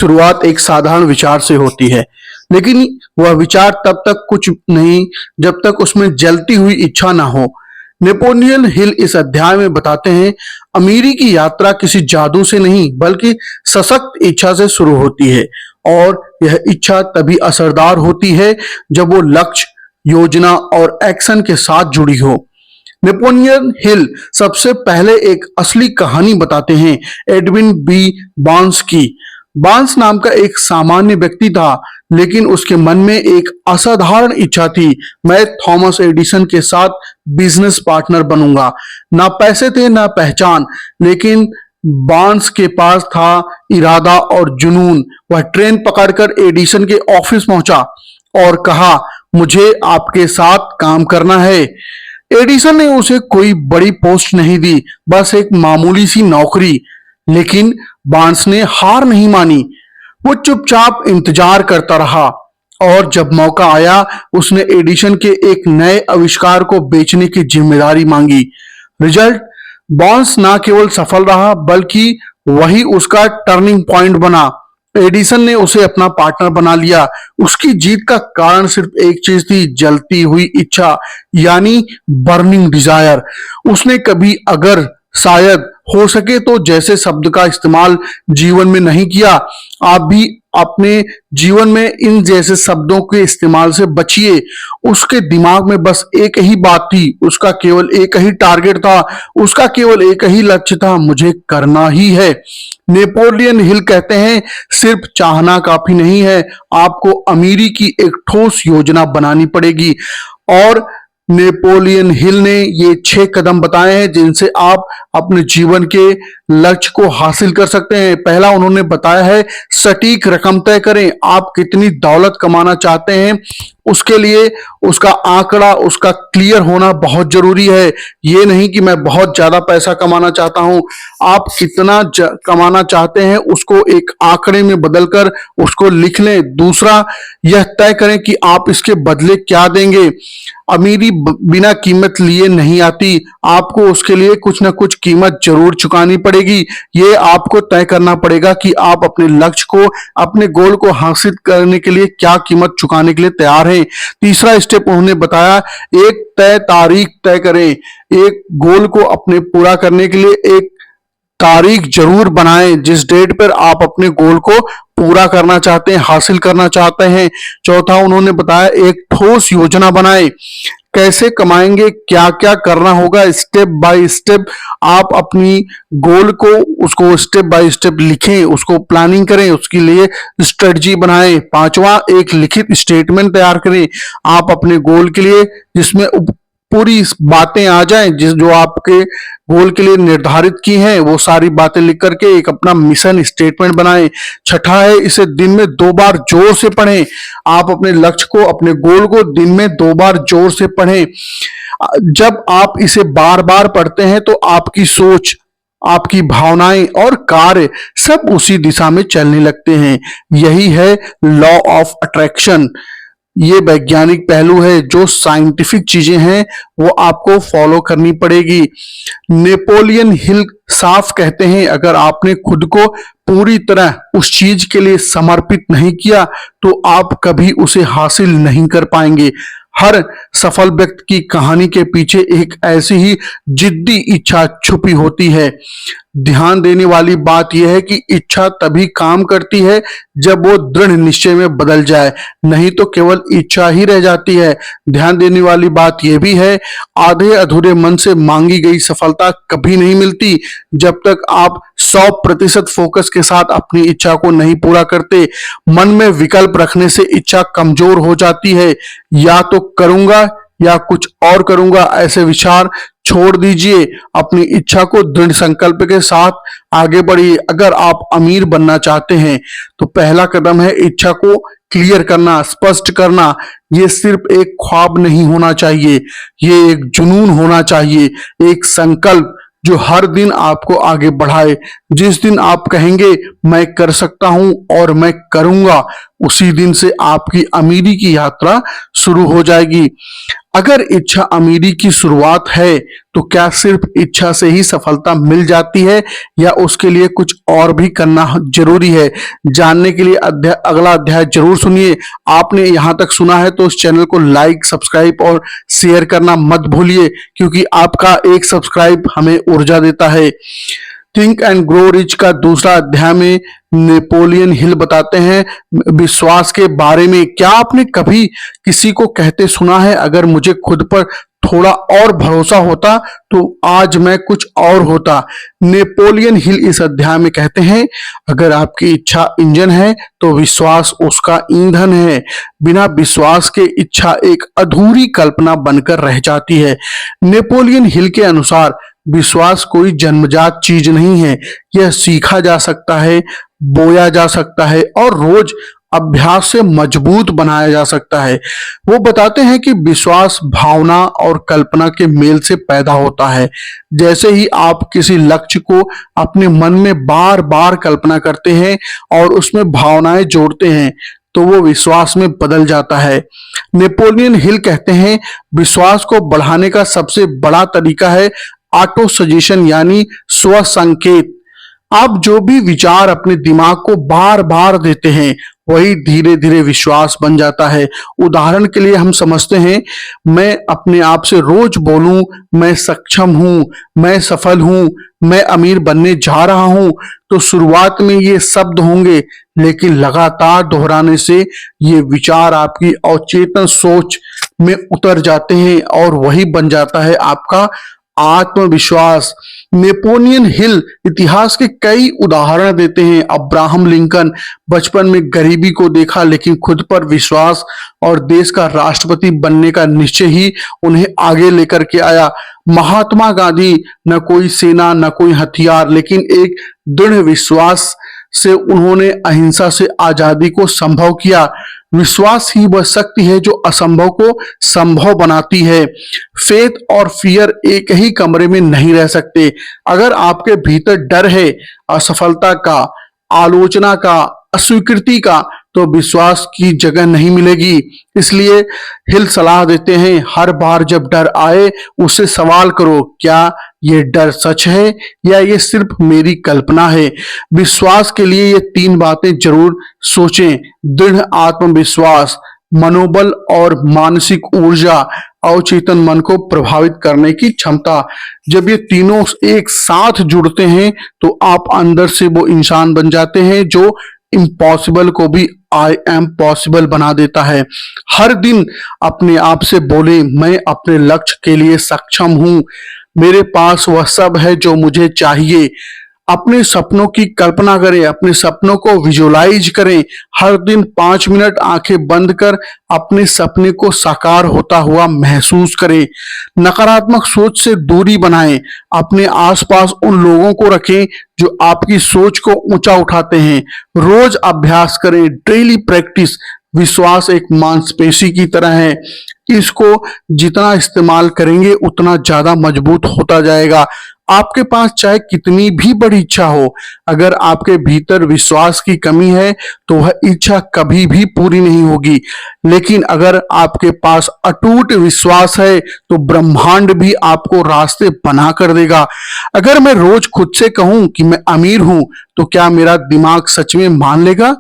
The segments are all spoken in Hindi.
शुरुआत एक साधारण विचार से होती है, लेकिन वह विचार तब तक कुछ नहीं जब तक उसमें जलती हुई इच्छा ना हो। नेपोलियन हिल इस अध्याय में बताते हैं, अमीरी की यात्रा किसी जादू से नहीं बल्कि सशक्त इच्छा से शुरू होती है और यह इच्छा तभी असरदार होती है जब वो लक्ष्य, योजना और एक्शन के साथ जुड़ी हो। नेपोलियन हिल सबसे पहले एक असली कहानी बताते हैं, एडविन बी बार्न्स की। बार्न्स नाम का एक सामान्य व्यक्ति था, लेकिन उसके मन में एक असाधारण इच्छा थी, मैं थॉमस एडिसन के साथ बिजनेस पार्टनर बनूंगा। ना पैसे थे ना पहचान, लेकिन बार्न्स के पास था इरादा और जुनून। वह ट्रेन पकड़कर एडिसन के ऑफिस पहुंचा और कहा, मुझे आपके साथ काम करना है। एडिसन ने उसे कोई बड़ी पोस्ट नहीं दी, बस एक मामूली सी नौकरी। लेकिन बार्न्स ने हार नहीं मानी। वो चुपचाप इंतजार करता रहा और जब मौका आया, उसने एडिसन के एक नए आविष्कार को बेचने की जिम्मेदारी मांगी। रिजल्ट, बार्न्स न केवल सफल रहा बल्कि वही उसका टर्निंग पॉइंट बना। एडिसन ने उसे अपना पार्टनर बना लिया। उसकी जीत का कारण सिर्फ एक चीज थी, जलती हुई इच्छा, यानी बर्निंग डिजायर। उसने कभी अगर, शायद, हो सके तो जैसे शब्द का इस्तेमाल जीवन में नहीं किया। आप भी अपने जीवन में इन जैसे शब्दों के इस्तेमाल से बचिए। उसके दिमाग में बस एक ही बात थी, उसका केवल एक ही टारगेट था, उसका केवल एक ही लक्ष्य था, मुझे करना ही है। नेपोलियन हिल कहते हैं, सिर्फ चाहना काफी नहीं है, आपको अमीरी की एक ठोस योजना बनानी पड़ेगी। और नेपोलियन हिल ने ये 6 कदम बताए हैं जिनसे आप अपने जीवन के लक्ष्य को हासिल कर सकते हैं। पहला उन्होंने बताया है, सटीक रकम तय करें। आप कितनी दौलत कमाना चाहते हैं, उसके लिए उसका आंकड़ा, उसका क्लियर होना बहुत जरूरी है। ये नहीं कि मैं बहुत ज्यादा पैसा कमाना चाहता हूं। आप कितना कमाना चाहते हैं उसको एक आंकड़े में बदलकर उसको लिख लें। दूसरा, यह तय करें कि आप इसके बदले क्या देंगे। अमीरी बिना कीमत लिए नहीं आती, आपको उसके लिए कुछ ना कुछ कीमत जरूर चुकानी पड़ेगी। ये आपको तय करना पड़ेगा कि आप अपने लक्ष्य को, अपने गोल को हासिल करने के लिए क्या कीमत चुकाने के लिए तैयार हैं। तीसरा स्टेप उन्होंने बताया, एक तय तारीख तय करें। एक गोल को अपने पूरा करने के लिए एक तारीख जरूर बनाएं, जिस डेट पर आप अपने गोल को पूरा करना चाहते हैं, हासिल करना चाहते हैं। चौथा उन्होंने बताया, एक ठोस योजना बनाएं। कैसे कमाएंगे, क्या क्या करना होगा, स्टेप बाय स्टेप आप अपनी गोल को, उसको स्टेप बाय स्टेप लिखें, उसको प्लानिंग करें, उसके लिए स्ट्रेटजी बनाएं। पांचवा, एक लिखित स्टेटमेंट तैयार करें आप अपने गोल के लिए, जिसमें पूरी बातें आ जाएं, जिस जो आपके गोल के लिए निर्धारित की हैं, वो सारी बातें लिख करके एक अपना मिशन स्टेटमेंट बनाएं। छठा है, इसे दिन में 2 बार जोर से पढ़ें। आप अपने लक्ष्य को, अपने गोल को दिन में 2 बार जोर से पढ़ें। जब आप इसे बार बार पढ़ते हैं तो आपकी सोच, आपकी भावनाएं और कार्य सब उसी दिशा में चलने लगते हैं। यही है लॉ ऑफ अट्रैक्शन। ये वैज्ञानिक पहलू है, जो साइंटिफिक चीजें हैं वो आपको फॉलो करनी पड़ेगी। नेपोलियन हिल साफ कहते हैं, अगर आपने खुद को पूरी तरह उस चीज के लिए समर्पित नहीं किया तो आप कभी उसे हासिल नहीं कर पाएंगे। हर सफल व्यक्ति की कहानी के पीछे एक ऐसी ही जिद्दी इच्छा छुपी होती है। ध्यान देने वाली बात यह है कि इच्छा तभी काम करती है जब वो दृढ़ निश्चय में बदल जाए, नहीं तो केवल इच्छा ही रह जाती है। ध्यान देने वाली बात यह भी है, आधे अधूरे मन से मांगी गई सफलता कभी नहीं मिलती जब तक आप 100% फोकस के साथ अपनी इच्छा को नहीं पूरा करते। मन में विकल्प रखने से इच्छा कमजोर हो जाती है। या तो करूंगा या कुछ और करूंगा, ऐसे विचार छोड़ दीजिए। अपनी इच्छा को दृढ़ संकल्प के साथ आगे बढ़िए। अगर आप अमीर बनना चाहते हैं तो पहला कदम है इच्छा को क्लियर करना, स्पष्ट करना। ये सिर्फ एक ख्वाब नहीं होना चाहिए, ये एक जुनून होना चाहिए, एक संकल्प जो हर दिन आपको आगे बढ़ाए। जिस दिन आप कहेंगे मैं कर सकता हूं और मैं करूंगा, उसी दिन से आपकी अमीरी की यात्रा शुरू हो जाएगी। अगर इच्छा अमीरी की शुरुआत है, तो क्या सिर्फ इच्छा से ही सफलता मिल जाती है या उसके लिए कुछ और भी करना जरूरी है? जानने के लिए अगला अध्याय जरूर सुनिए। आपने यहाँ तक सुना है तो इस चैनल को लाइक, सब्सक्राइब और शेयर करना मत भूलिए, क्योंकि आपका एक सब्सक्राइब हमें ऊर्जा देता है। थिंक एंड ग्रो रिच का दूसरा अध्याय में नेपोलियन हिल बताते हैं विश्वास के बारे में। क्या आपने कभी किसी को कहते सुना है, अगर मुझे खुद पर थोड़ा और भरोसा होता तो आज मैं कुछ और होता? नेपोलियन हिल इस अध्याय में कहते हैं, अगर आपकी इच्छा इंजन है तो विश्वास उसका ईंधन है। बिना विश्वास के इच्छा एक अधूरी कल्पना बनकर रह जाती है। नेपोलियन हिल के अनुसार विश्वास कोई जन्मजात चीज नहीं है, यह सीखा जा सकता है, बोया जा सकता है और रोज अभ्यास से मजबूत बनाया जा सकता है। वो बताते हैं कि विश्वास भावना और कल्पना के मेल से पैदा होता है। जैसे ही आप किसी लक्ष्य को अपने मन में बार बार कल्पना करते हैं और उसमें भावनाएं जोड़ते हैं, तो वो विश्वास में बदल जाता है। नेपोलियन हिल कहते हैं, विश्वास को बढ़ाने का सबसे बड़ा तरीका है ऑटो सजेशन, यानी स्व संकेत। आप जो भी विचार अपने दिमाग को बार बार देते हैं, वही धीरे धीरे विश्वास बन जाता है। उदाहरण के लिए हम समझते हैं, मैं अपने आप से रोज बोलूं, मैं सक्षम हूं, मैं सफल हूं, मैं अमीर बनने जा रहा हूं, तो शुरुआत में ये शब्द होंगे, लेकिन लगातार दोहराने से ये विचार आपकी अवचेतन सोच में उतर जाते हैं और वही बन जाता है आपका आत्मविश्वास। नेपोलियन हिल इतिहास के कई उदाहरण देते हैं। अब्राहम लिंकन बचपन में गरीबी को देखा, लेकिन खुद पर विश्वास और देश का राष्ट्रपति बनने का निश्चय ही उन्हें आगे लेकर के आया। महात्मा गांधी, न कोई सेना न कोई हथियार, लेकिन एक दृढ़ विश्वास से उन्होंने अहिंसा से आजादी को संभव किया। विश्वास ही वह शक्ति है जो असंभव को संभव बनाती है। फेथ और फियर एक ही कमरे में नहीं रह सकते। अगर आपके भीतर डर है असफलता का, आलोचना का, अस्वीकृति का, तो विश्वास की जगह नहीं मिलेगी। इसलिए हिल सलाह देते हैं, हर बार जब डर आए उससे सवाल करो, क्या ये डर सच है या ये सिर्फ मेरी कल्पना है? विश्वास के लिए ये तीन बातें जरूर सोचें: दृढ़ आत्मविश्वास, मनोबल और मानसिक ऊर्जा, अवचेतन मन को प्रभावित करने की क्षमता। जब ये तीनों एक साथ जुड़ते हैं तो आप अंदर से वो इंसान बन जाते हैं जो इम्पॉसिबल को भी आई एम पॉसिबल बना देता है। हर दिन अपने आप से बोले, मैं अपने लक्ष्य के लिए सक्षम हूं, मेरे पास वह सब है जो मुझे चाहिए। अपने सपनों की कल्पना करें, अपने सपनों को विजुअलाइज करें। हर दिन 5 मिनट आंखें बंद कर अपने सपने को साकार होता हुआ महसूस करें। नकारात्मक सोच से दूरी बनाएं। अपने आसपास उन लोगों को रखें जो आपकी सोच को ऊंचा उठाते हैं। रोज अभ्यास करें, डेली प्रैक्टिस। विश्वास एक मांसपेशी की तरह है, इसको जितना इस्तेमाल करेंगे उतना ज्यादा मजबूत होता जाएगा। आपके पास चाहे कितनी भी बड़ी इच्छा हो, अगर आपके भीतर विश्वास की कमी है तो वह इच्छा कभी भी पूरी नहीं होगी। लेकिन अगर आपके पास अटूट विश्वास है तो ब्रह्मांड भी आपको रास्ते बना कर देगा। अगर मैं रोज खुद से कहूं कि मैं अमीर हूं, तो क्या मेरा दिमाग सच में मान लेगा?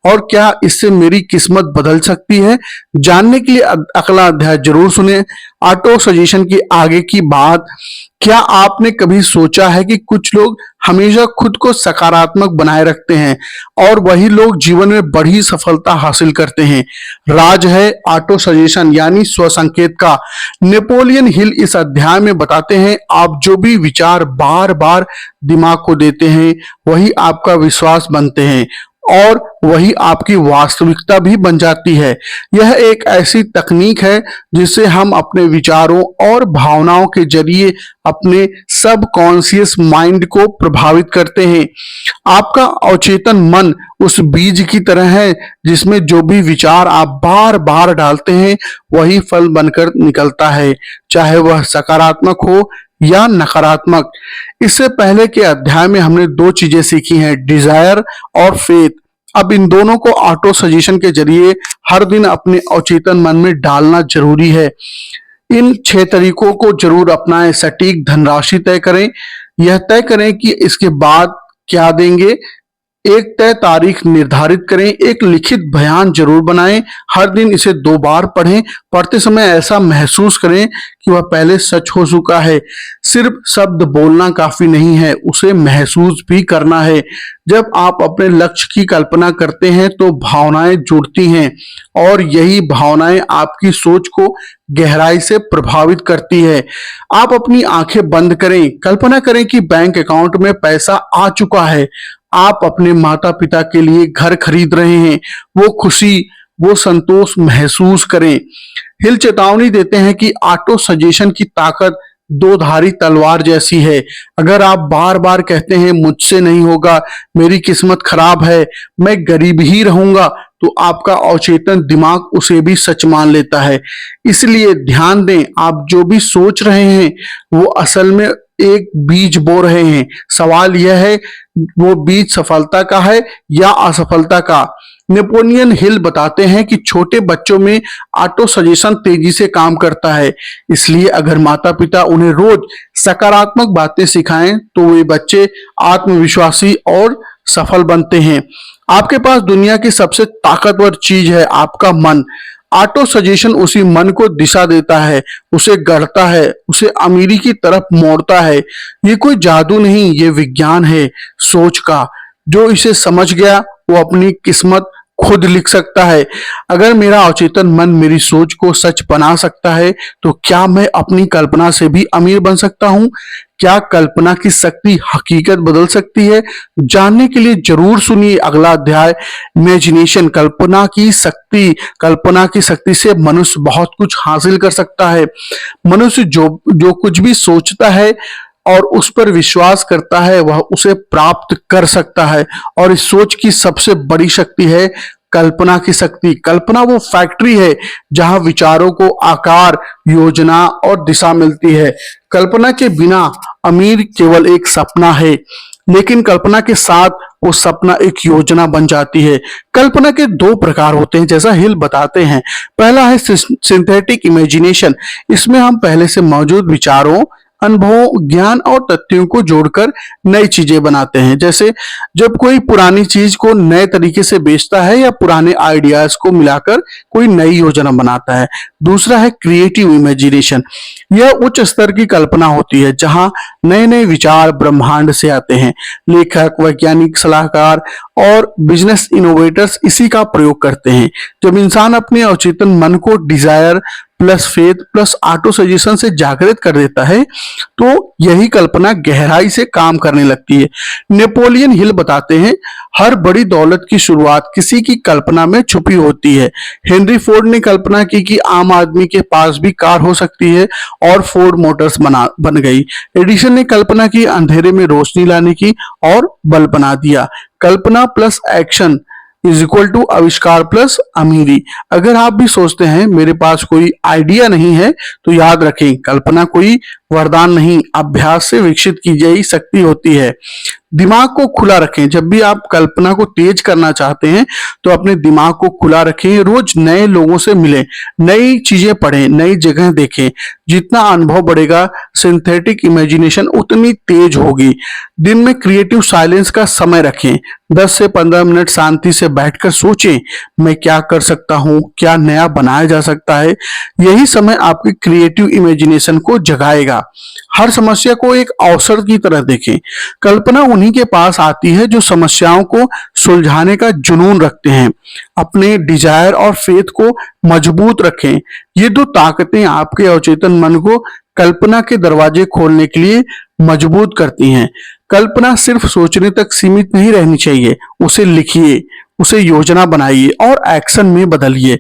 और क्या इससे मेरी किस्मत बदल सकती है? जानने के लिए अगला अध्याय जरूर सुने। ऑटो सजेशन की आगे की बात। क्या आपने कभी सोचा है कि कुछ लोग हमेशा खुद को सकारात्मक बनाए रखते हैं और वही लोग जीवन में बड़ी सफलता हासिल करते हैं? राज है ऑटो सजेशन, यानी स्व संकेत का। नेपोलियन हिल इस अध्याय में बताते हैं, आप जो भी विचार बार बार दिमाग को देते हैं, वही आपका विश्वास बनते हैं और वही आपकी वास्तविकता भी बन जाती है। यह एक ऐसी तकनीक है जिससे हम अपने विचारों और भावनाओं के जरिए अपने सब कॉन्शियस माइंड को प्रभावित करते हैं। आपका अवचेतन मन उस बीज की तरह है जिसमें जो भी विचार आप बार बार डालते हैं, वही फल बनकर निकलता है, चाहे वह सकारात्मक हो या नकारात्मक। इससे पहले के अध्याय में हमने दो चीजें सीखी हैं, डिजायर और फेथ। अब इन दोनों को ऑटो सजेशन के जरिए हर दिन अपने अवचेतन मन में डालना जरूरी है। इन 6 तरीकों को जरूर अपनाएं। सटीक धनराशि तय करें, यह तय करें कि इसके बाद क्या देंगे। एक तय तारीख निर्धारित करें, एक लिखित बयान जरूर बनाएं, हर दिन इसे 2 बार पढ़ें। पढ़ते समय ऐसा महसूस करें कि वह पहले सच हो चुका है। सिर्फ शब्द बोलना काफी नहीं है, उसे महसूस भी करना है। जब आप अपने लक्ष्य की कल्पना करते हैं तो भावनाएं जुड़ती हैं और यही भावनाएं आपकी सोच को गहराई से प्रभावित करती है। आप अपनी आंखें बंद करें, कल्पना करें कि बैंक अकाउंट में पैसा आ चुका है। आप अपने माता पिता के लिए घर खरीद रहे हैं। वो खुशी, वो संतोष महसूस करें। हिल चेतावनी देते हैं कि ऑटो सजेशन की ताकत 2 धारी तलवार जैसी है। अगर आप बार बार कहते हैं मुझसे नहीं होगा, मेरी किस्मत खराब है, मैं गरीब ही रहूंगा, तो आपका अवचेतन दिमाग उसे भी सच मान लेता है। इसलिए ध्यान दें, आप जो भी सोच रहे हैं वो असल में एक बीज बो रहे हैं। सवाल यह है, वो बीज सफलता का है या असफलता का। नेपोलियन हिल बताते हैं कि छोटे बच्चों में ऑटो सजेशन तेजी से काम करता है। इसलिए अगर माता पिता उन्हें रोज सकारात्मक बातें सिखाएं तो वे बच्चे आत्मविश्वासी और सफल बनते हैं। आपके पास दुनिया की सबसे ताकतवर चीज है, आपका मन। ऑटो सजेशन उसी मन को दिशा देता है, उसे गढ़ता है, उसे अमीरी की तरफ मोड़ता है। ये कोई जादू नहीं, ये विज्ञान है सोच का। जो इसे समझ गया वो अपनी किस्मत खुद लिख सकता है। अगर मेरा अवचेतन मन मेरी सोच को सच बना सकता है तो क्या मैं अपनी कल्पना से भी अमीर बन सकता हूँ? क्या कल्पना की शक्ति हकीकत बदल सकती है? जानने के लिए जरूर सुनिए अगला अध्याय, इमेजिनेशन, कल्पना की शक्ति। कल्पना की शक्ति से मनुष्य बहुत कुछ हासिल कर सकता है। मनुष्य जो जो कुछ भी सोचता है और उस पर विश्वास करता है वह उसे प्राप्त कर सकता है। और इस सोच की सबसे बड़ी शक्ति है कल्पना की शक्ति। कल्पना वो फैक्ट्री है जहां विचारों को आकार, योजना और दिशा मिलती है। कल्पना के बिना अमीर केवल एक सपना है, लेकिन कल्पना के साथ वो सपना एक योजना बन जाती है। कल्पना के 2 प्रकार होते हैं जैसा हिल बताते हैं। पहला है सिंथेटिक इमेजिनेशन। इसमें हम पहले से मौजूद विचारों, अनुभवों, ज्ञान और तथ्यों को जोड़कर नई चीजें बनाते हैं। जैसे जब कोई पुरानी चीज को नए तरीके से बेचता है या पुराने आइडियाज को मिलाकर कोई नई योजना बनाता है। दूसरा है क्रिएटिव इमेजिनेशन। यह उच्च स्तर की कल्पना होती है जहां नए नए विचार ब्रह्मांड से आते हैं। लेखक, वैज्ञानिक, सलाहकार और बिजनेस इनोवेटर्स इसी का प्रयोग करते हैं। जब इंसान अपने अवचेतन मन को desire plus faith plus autosuggestion से जागृत कर देता है तो यही कल्पना गहराई से काम करने लगती है। नेपोलियन हिल बताते हैं, हर बड़ी दौलत की शुरुआत किसी की कल्पना में छुपी होती है। हेनरी फोर्ड ने कल्पना की कि आम आदमी के पास भी कार हो सकती है और फोर्ड मोटर्स बन गई। एडिसन ने कल्पना की अंधेरे में रोशनी लाने की और बल्ब बना दिया। कल्पना plus action is equal to आविष्कार प्लस अमीरी। अगर आप भी सोचते हैं मेरे पास कोई आइडिया नहीं है तो याद रखें, कल्पना कोई वरदान नहीं, अभ्यास से विकसित की गई शक्ति होती है। दिमाग को खुला रखें। जब भी आप कल्पना को तेज करना चाहते हैं तो अपने दिमाग को खुला रखें। रोज नए लोगों से मिलें, नई चीजें पढ़ें, नई जगह देखें। जितना अनुभव बढ़ेगा सिंथेटिक इमेजिनेशन उतनी तेज होगी। दिन में क्रिएटिव साइलेंस का समय रखें। 10 से 15 मिनट शांति से बैठकर सोचें, मैं क्या कर सकता हूँ, क्या नया बनाया जा सकता है। यही समय आपकी क्रिएटिव इमेजिनेशन को जगाएगा। हर समस्या को एक अवसर की तरह देखें। कल्पना उन्हीं के पास आती है जो समस्याओं को सुलझाने का जुनून रखते हैं। अपने डिजायर और फेथ को मजबूत रखें। ये 2 ताकतें आपके अवचेतन मन को कल्पना के दरवाजे खोलने के लिए मजबूत करती हैं। कल्पना सिर्फ सोचने तक सीमित नहीं रहनी चाहिए, उसे लिखिए, उसे योजना बनाइए और एक्शन में बदलिए।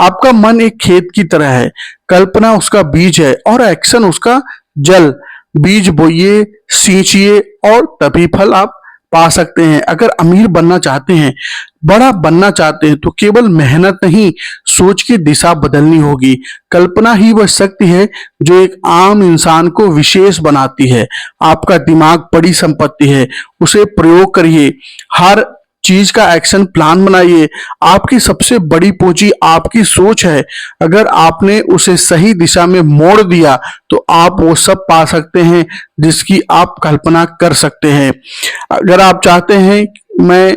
आपका मन एक खेत की तरह है, कल्पना उसका बीज है और एक्शन उसका जल। बीज बोइए, सींचिए और तभी फल आप पा सकते हैं। अगर अमीर बनना चाहते हैं, बड़ा बनना चाहते हैं तो केवल मेहनत नहीं, सोच की दिशा बदलनी होगी। कल्पना ही वह शक्ति है जो एक आम इंसान को विशेष बनाती है। आपका दिमाग बड़ी संपत्ति है, उसे प्रयोग करिए। हर चीज का एक्शन प्लान बनाइए। आपकी सबसे बड़ी पूंजी आपकी सोच है। अगर आपने उसे सही दिशा में मोड़ दिया तो आप वो सब पा सकते हैं जिसकी आप कल्पना कर सकते हैं। अगर आप चाहते हैं मैं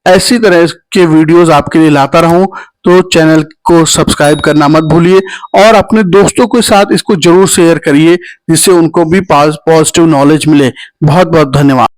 ऐसी तरह के वीडियोस आपके लिए लाता रहूं तो चैनल को सब्सक्राइब करना मत भूलिए और अपने दोस्तों के साथ इसको जरूर शेयर करिए जिससे उनको भी पॉजिटिव नॉलेज मिले। बहुत बहुत धन्यवाद।